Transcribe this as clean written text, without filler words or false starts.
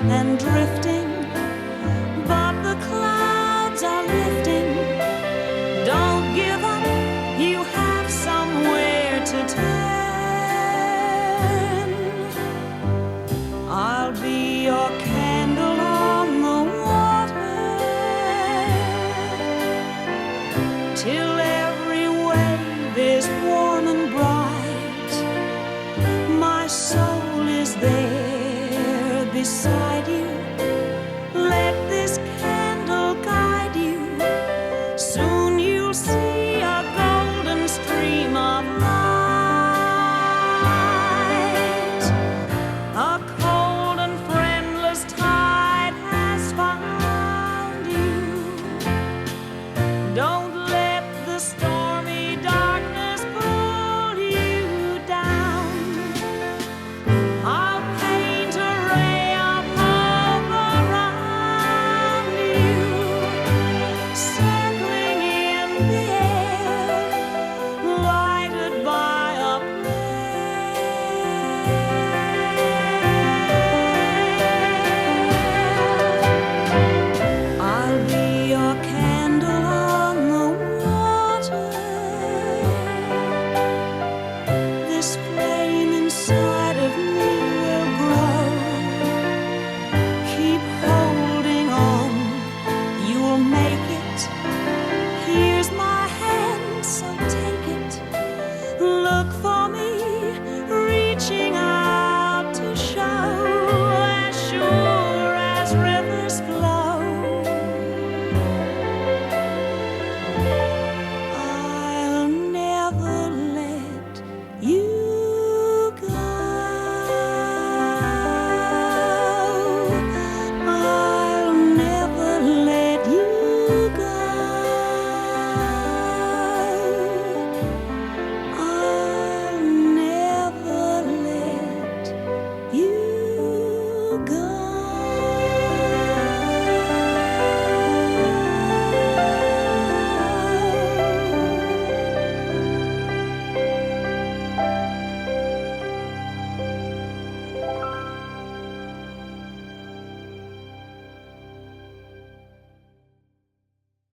and drifting, but the clouds are lifting. Don't give up, you have somewhere to turn. I'll be your candle on the water till every wave is warm and bright. My soul is there beside